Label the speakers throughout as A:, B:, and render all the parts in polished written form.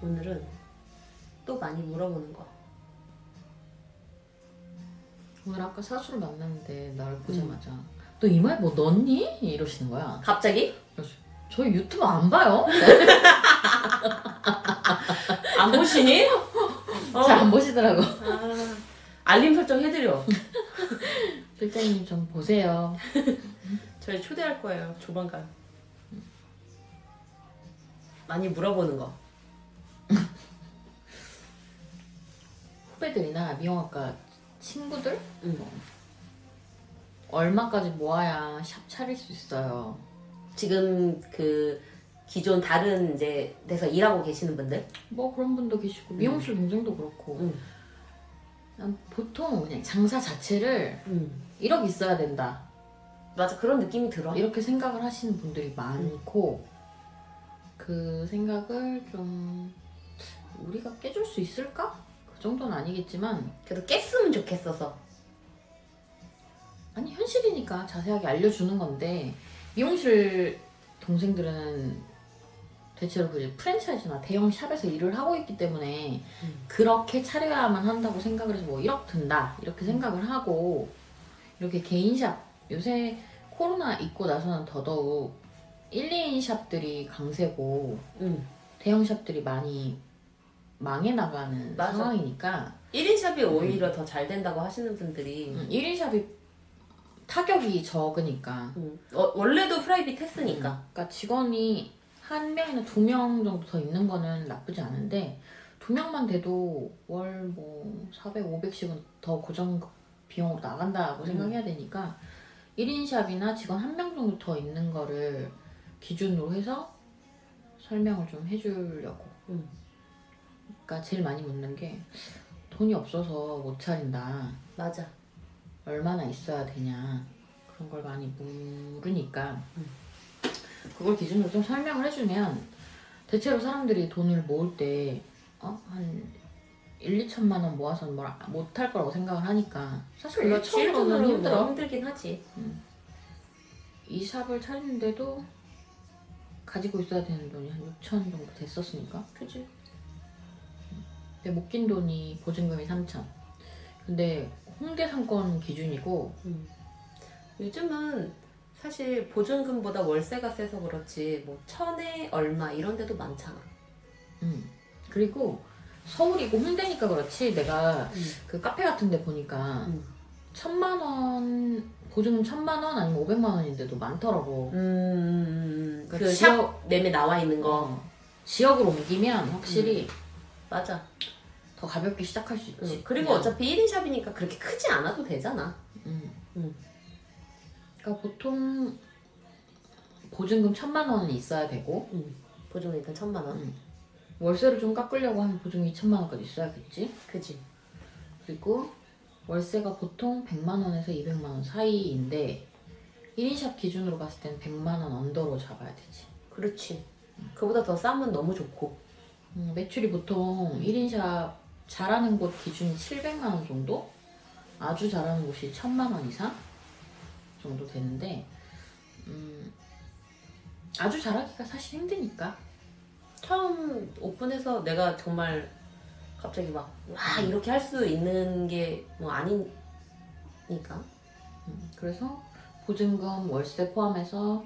A: 오늘은 또 많이 물어보는 거.
B: 오늘 아까 사수를 만났는데 나를 보자마자 너 이마에 뭐 넣었니? 이러시는 거야.
A: 갑자기?
B: 그래서 저희 유튜브 안 봐요?
A: 안 보시니?
B: 잘 안 보시더라고.
A: 알림 설정 해드려.
B: 실장님 좀 보세요.
A: 저희 초대할 거예요, 조만간. 많이 물어보는 거.
B: 후배들이나 미용학과 친구들?
A: 응.
B: 얼마까지 모아야 샵 차릴 수 있어요?
A: 지금 그 기존 다른 이제 데서 일하고 계시는 분들?
B: 뭐 그런 분도 계시고 미용실 동생도 그렇고
A: 응.
B: 난 보통 그냥 장사 자체를 1억 있어야 된다
A: 맞아, 그런 느낌이 들어.
B: 이렇게 생각을 하시는 분들이 많고 그 생각을 좀 우리가 깨줄 수 있을까? 그 정도는 아니겠지만
A: 그래도 깼으면 좋겠어서.
B: 아니 현실이니까 자세하게 알려주는 건데 미용실 동생들은 대체로 그 프랜차이즈나 대형 샵에서 일을 하고 있기 때문에 그렇게 차려야만 한다고 생각을 해서 뭐 1억 든다 이렇게 생각을 하고 이렇게 개인 샵 요새 코로나 있고 나서는 더더욱 1, 2인 샵들이 강세고 대형 샵들이 많이 망해 나가는
A: 맞아.
B: 상황이니까
A: 1인 샵이 오히려 더 잘 된다고 하시는 분들이
B: 1인 샵이 타격이 적으니까
A: 원래도 프라이빗 했으니까.
B: 그러니까 직원이 1명이나 2명 정도 더 있는 거는 나쁘지 않은데 2명만 돼도 월 뭐 400, 500씩은 더 고정 비용으로 나간다고 생각해야 되니까 1인 샵이나 직원 1명 정도 더 있는 거를 기준으로 해서 설명을 좀 해주려고. 그러니까 제일 많이 묻는 게 돈이 없어서 못 차린다.
A: 맞아.
B: 얼마나 있어야 되냐 그런 걸 많이 물으니까 그걸 기준으로 좀 설명을 해주면 대체로 사람들이 돈을 모을 때 한 1, 2천만 원 모아서는 뭘 못할 거라고 생각을 하니까 사실 1천으로는 힘들어.
A: 힘들긴 하지.
B: 이 샵을 차리는데도 가지고 있어야 되는 돈이 한 6천 정도 됐었으니까
A: 그치.
B: 근데 못 낀 돈이 보증금이 3천 근데 홍대 상권 기준이고
A: 요즘은 사실 보증금보다 월세가 세서 그렇지 뭐 1,000에 얼마 이런 데도 많잖아.
B: 그리고 서울이고 홍대니까 그렇지 내가 그 카페 같은 데 보니까 1,000만 원 보증금 1,000만 원 아니면 500만 원인데도 많더라고.
A: 그
B: 그러니까
A: 샵 매매 나와 있는 거.
B: 지역으로 옮기면 확실히
A: 맞아.
B: 더 가볍게 시작할 수 있지.
A: 그리고 어차피 1인 샵이니까 그렇게 크지 않아도 되잖아.
B: 그러니까 보통 보증금 1,000만 원은 있어야 되고
A: 보증금 일단 1,000만 원.
B: 월세를 좀 깎으려고 하면 보증이 2천만 원까지 있어야겠지.
A: 그지.
B: 그리고 월세가 보통 100만 원에서 200만 원 사이인데 1인 샵 기준으로 봤을 때는 100만 원 언더로 잡아야 되지.
A: 그렇지. 그보다 더 싸면 너무 좋고.
B: 매출이 보통 1인 샵 잘하는 곳 기준이 700만 원 정도? 아주 잘하는 곳이 1,000만 원 이상 정도 되는데 아주 잘하기가 사실 힘드니까.
A: 처음 오픈해서 내가 정말 갑자기 막 와 이렇게 할 수 있는 게 뭐 아니니까.
B: 그래서 보증금 월세 포함해서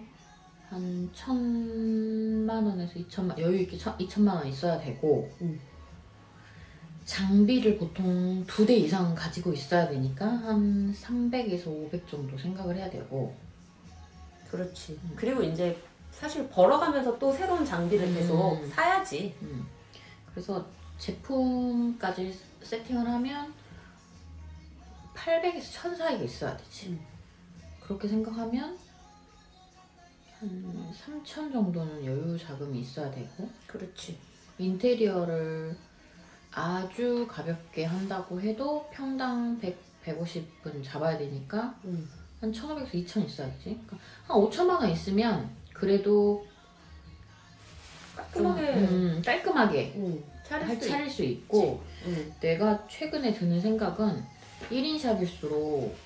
B: 한 1,000만 원에서 2천만 여유 있게 2천만 원 있어야 되고 장비를 보통 2대 이상 가지고 있어야 되니까 한 300에서 500 정도 생각을 해야 되고.
A: 그렇지. 그리고 이제 사실 벌어가면서 또 새로운 장비를 계속 사야지.
B: 그래서 제품까지 세팅을 하면 800에서 1,000 사이가 있어야 되지. 그렇게 생각하면 한 3,000 정도는 여유 자금이 있어야 되고.
A: 그렇지.
B: 인테리어를 아주 가볍게 한다고 해도 평당 100, 150은 잡아야 되니까 한 1,500에서 2,000 있어야지. 그러니까 한 5천만 원 있으면 그래도 깔끔하게 차릴 수 있고. 내가 최근에 드는 생각은 1인 샵일수록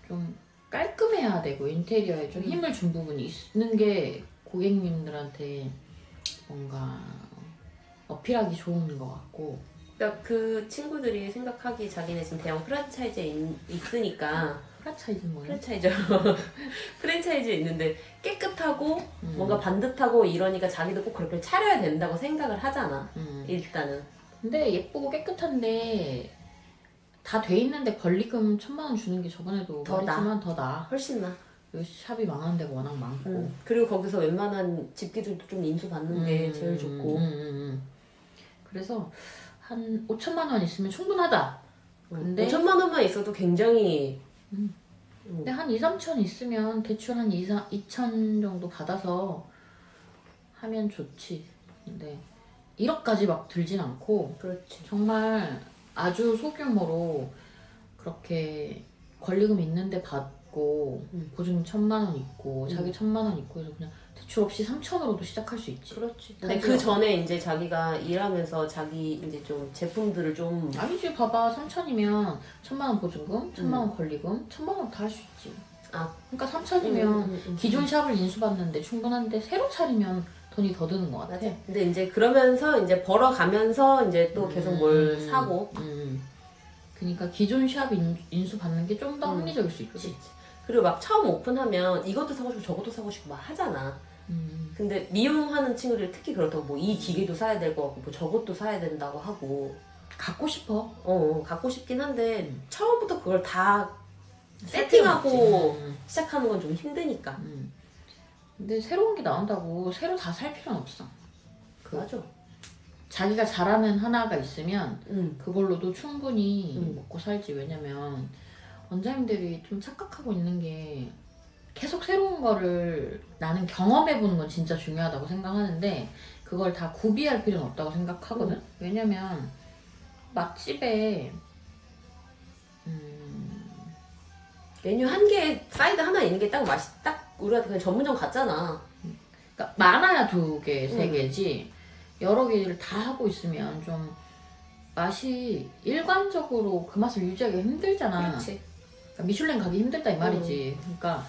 B: 좀 깔끔해야 되고 인테리어에 좀 힘을 준 부분이 있는 게 고객님들한테 뭔가 어필하기 좋은 것 같고.
A: 그러니까 그 친구들이 생각하기 자기네 지금 대형 프랜차이즈에 있으니까
B: 프랜차이즈는 뭐예요?
A: 프랜차이즈 프랜차이즈에 있는데 깨끗하고 뭔가 반듯하고 이러니까 자기도 꼭 그렇게 차려야 된다고 생각을 하잖아. 일단은.
B: 근데 예쁘고 깨끗한데 다 돼 있는데 권리금 1,000만 원 주는 게 저번에도
A: 더
B: 말했지만 더 나아.
A: 훨씬 나.
B: 여기 샵이 망하는 데가 워낙 많고.
A: 그리고 거기서 웬만한 집기들도 좀 인수받는 게 제일 좋고.
B: 그래서 한 5,000만 원 있으면 충분하다. 근데
A: 5천만 원만 있어도 굉장히
B: 근데 한 2, 3천 있으면 대출 한 2천 정도 받아서 하면 좋지. 근데 1억까지 막 들진 않고
A: 그렇지.
B: 정말 아주 소규모로 그렇게 권리금 있는데 받고 보증금 1,000만 원 있고 자기 1,000만 원 있고 해서 그냥 대출 없이 3천으로도 시작할 수 있지.
A: 그렇지. 근데 그 전에 이제 자기가 일하면서 자기 이제 좀 제품들을 좀
B: 아니지, 봐봐. 3천이면 1,000만 원 보증금, 1,000만 원 권리금, 1,000만 원 다 할 수 있지.
A: 아,
B: 그러니까 3천이면 기존 샵을 인수받는데 충분한데 새로 차리면 돈이 더 드는 것 같아.
A: 맞아. 근데 이제 그러면서 이제 벌어가면서 이제 또 계속 뭘 사고.
B: 그러니까 기존 샵 인수 받는 게 좀 더 합리적일 수 있지.
A: 그렇지. 그리고 막 처음 오픈하면 이것도 사고 싶고 저것도 사고 싶고 막 하잖아. 근데 미용하는 친구들이 특히 그렇다고 뭐 이 기계도 사야 될 것 같고 뭐 저것도 사야 된다고 하고
B: 갖고 싶어.
A: 갖고 싶긴 한데 처음부터 그걸 다 세팅하고 시작하는 건 좀 힘드니까.
B: 근데 새로운 게 나온다고 새로 다 살 필요는 없어.
A: 맞아.
B: 자기가 잘하는 하나가 있으면 그걸로도 충분히 먹고 살지. 왜냐면 원장님들이 좀 착각하고 있는 게 계속 새로운 거를 나는 경험해보는 건 진짜 중요하다고 생각하는데 그걸 다 구비할 필요는 없다고 생각하거든. 왜냐면 맛집에
A: 메뉴 한 개, 사이드 하나 있는 게 딱 맛이 딱 우리가 그냥 전문점 갔잖아.
B: 그러니까 많아야 2개, 3개지 여러 개를 다 하고 있으면 좀 맛이 일관적으로 그 맛을 유지하기 힘들잖아.
A: 그렇지.
B: 그러니까 미슐랭 가기 힘들다 이 말이지. 그러니까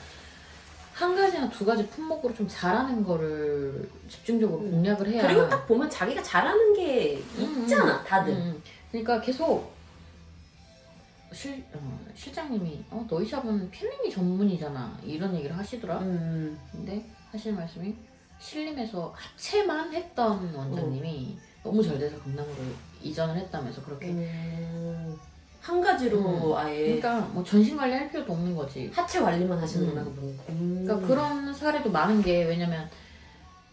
B: 한 가지나 2가지 품목으로 좀 잘하는 거를 집중적으로 공략을 해야.
A: 그리고 딱 보면 자기가 잘하는 게 있잖아, 다들.
B: 그러니까 계속 실장님이 너희 샵은 필링이 전문이잖아 이런 얘기를 하시더라. 근데 하시는 말씀이 신림에서 하체만 했던 원장님이 너무 잘 돼서 강남으로 이전을 했다면서 그렇게
A: 한 가지로 아예
B: 그러니까 뭐 전신 관리할 필요도 없는 거지.
A: 하체 관리만 하시는구나 그분.
B: 그러니까 그런 사례도 많은 게 왜냐면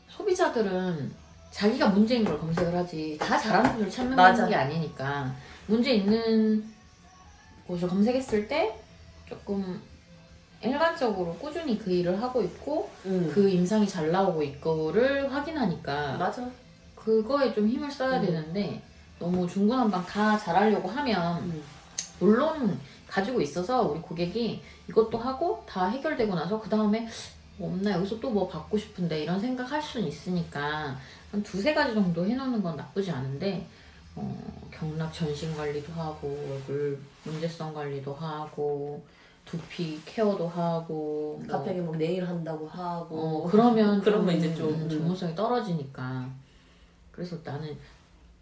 B: 소비자들은 자기가 문제인 걸 검색을 하지 다 잘하는 분을 찾는
A: 맞아.
B: 게 아니니까 문제 있는 곳을 검색했을 때 조금 일관적으로 꾸준히 그 일을 하고 있고 그 임상이 잘 나오고 있고를 확인하니까
A: 맞아.
B: 그거에 좀 힘을 써야 되는데 너무 중구난방 다 잘하려고 하면 물론 가지고 있어서 우리 고객이 이것도 하고 다 해결되고 나서 그 다음에 없나 여기서 또 뭐 받고 싶은데 이런 생각할 수는 있으니까 한 2-3가지 정도 해놓는 건 나쁘지 않은데 경락 전신 관리도 하고 얼굴 문제성 관리도 하고 두피 케어도 하고
A: 갑자기 막 네일 한다고 하고
B: 그러면
A: 그러면 이제 좀
B: 전문성이 떨어지니까 그래서 나는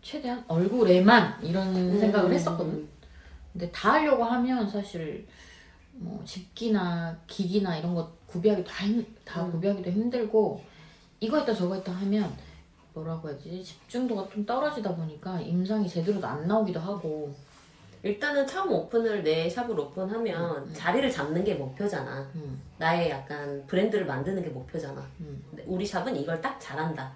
B: 최대한 얼굴에만 이런 생각을 했었거든. 근데 다 하려고 하면 사실 뭐 집기나 기기나 이런 거 구비하기 다 구비하기도 힘들고 이거 했다 저거 했다 하면 뭐라고 해야지 집중도가 좀 떨어지다 보니까 임상이 제대로 안 나오기도 하고.
A: 일단은 처음 오픈을 내 샵을 오픈하면 자리를 잡는 게 목표잖아. 나의 약간 브랜드를 만드는 게 목표잖아. 근데 우리 샵은 이걸 딱 잘한다.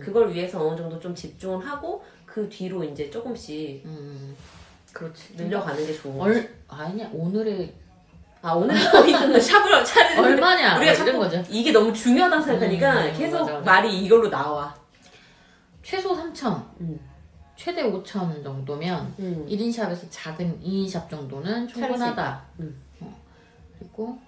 A: 그걸 위해서 어느 정도 좀 집중을 하고 그 뒤로 이제 조금씩
B: 그렇지.
A: 늘려가는 게 좋은 거지.
B: 아니야 오늘의
A: 포인트는 샵을 차리는
B: 얼마냐
A: 우리가
B: 이런
A: 자꾸
B: 거죠.
A: 이게 너무 중요하다고 생각하니까 계속
B: 맞아.
A: 말이 이걸로 나와.
B: 최소 3천 최대 5천 정도면 1인 샵에서 작은 2인 샵 정도는 충분하다. 그리고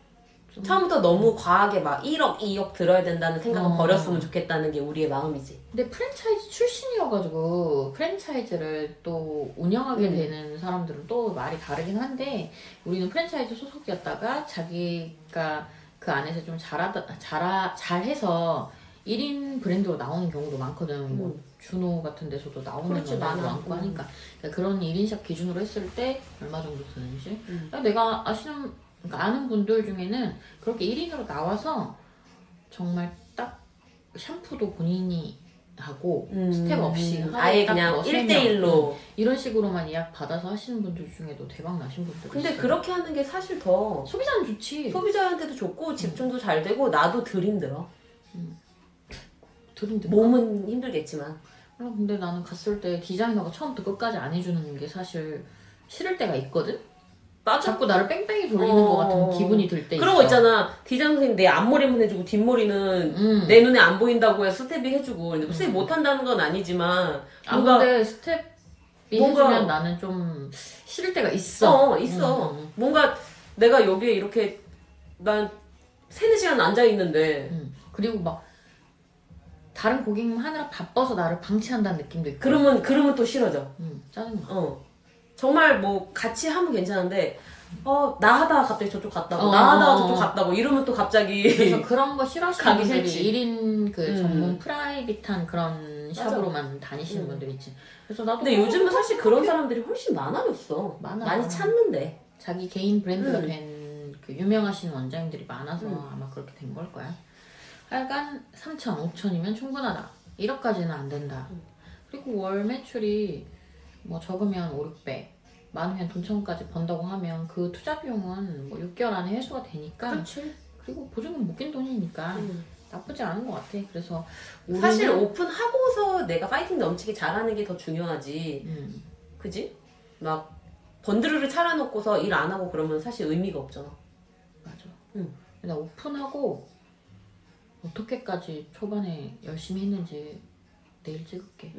A: 처음부터 너무 과하게 막 1억, 2억 들어야 된다는 생각은 버렸으면 좋겠다는 게 우리의 마음이지.
B: 근데 프랜차이즈 출신이어가지고 프랜차이즈를 또 운영하게 되는 사람들은 또 말이 다르긴 한데 우리는 프랜차이즈 소속이었다가 자기가 그 안에서 좀 잘해서 1인 브랜드로 나오는 경우도 많거든. 뭐 준호 같은 데서도 나오는
A: 그렇지,
B: 경우도
A: 많아.
B: 많고 하니까 그러니까 그런 1인샵 기준으로 했을 때 얼마 정도 드는지 그러니까 내가 그러니까 아는 분들 중에는 그렇게 1인으로 나와서 정말 딱 샴푸도 본인이 하고 스텝 없이
A: 아예
B: 딱
A: 그냥
B: 뭐 세 명,
A: 1대1로
B: 이런 식으로만 예약 받아서 하시는 분들 중에도 대박 나신 분들
A: 근데
B: 있어요.
A: 그렇게 하는 게 사실 더
B: 소비자는 좋지.
A: 소비자한테도 좋고 집중도 잘 되고 나도 덜 힘들어.
B: 들은데
A: 몸은 힘들겠지만
B: 근데 나는 갔을 때 디자이너가 처음부터 끝까지 안 해주는 게 사실 싫을 때가 있거든?
A: 맞아.
B: 자꾸 나를 뺑뺑이 돌리는 것 같은 기분이 들 때 있어.
A: 그런 거 있잖아. 디자인 선생님 내 앞머리만 해주고 뒷머리는 내 눈에 안 보인다고 해서 스텝이 해주고 근데 스텝 못한다는 건 아니지만 뭔가
B: 근데 스텝이 해주면 나는 좀 싫을 때가 있어.
A: 있어. 뭔가 내가 여기에 이렇게 난 3-4시간 앉아있는데
B: 그리고 막 다른 고객님 하느라 바빠서 나를 방치한다는 느낌도 있고.
A: 그러면 또 싫어져.
B: 짜증나.
A: 정말 뭐 같이 하면 괜찮은데 나 하다가 갑자기 저쪽 갔다고 나 하다가 저쪽 갔다고 이러면 또 갑자기
B: 그래서 그런 거 싫어하시는
A: 가기
B: 분들이
A: 싫지.
B: 1인 그 전문 프라이빗한 그런 샵으로만 다니시는 분들 있지. 그래서 나도
A: 근데 요즘은 사실 그런 사람들이 훨씬 많아졌어.
B: 많아.
A: 많이 찾는데
B: 자기 개인 브랜드가 된 그 유명하신 원장님들이 많아서 아마 그렇게 된 걸 거야. 하여간 3천, 5천이면 충분하다. 1억까지는 안 된다. 그리고 월 매출이 뭐 적으면 5, 600, 많으면 돈천까지 번다고 하면 그 투자 비용은 뭐 6개월 안에 회수가 되니까.
A: 그렇지.
B: 그리고 보증금 묶인 돈이니까 나쁘지 않은 것 같아. 그래서
A: 사실 오픈하고서 내가 파이팅 넘치게 잘하는 게 더 중요하지. 그지? 막 번드르르 차려놓고서 일 안 하고 그러면 사실 의미가 없잖아.
B: 맞아. 나 오픈하고 어떻게까지 초반에 열심히 했는지 내일 찍을게.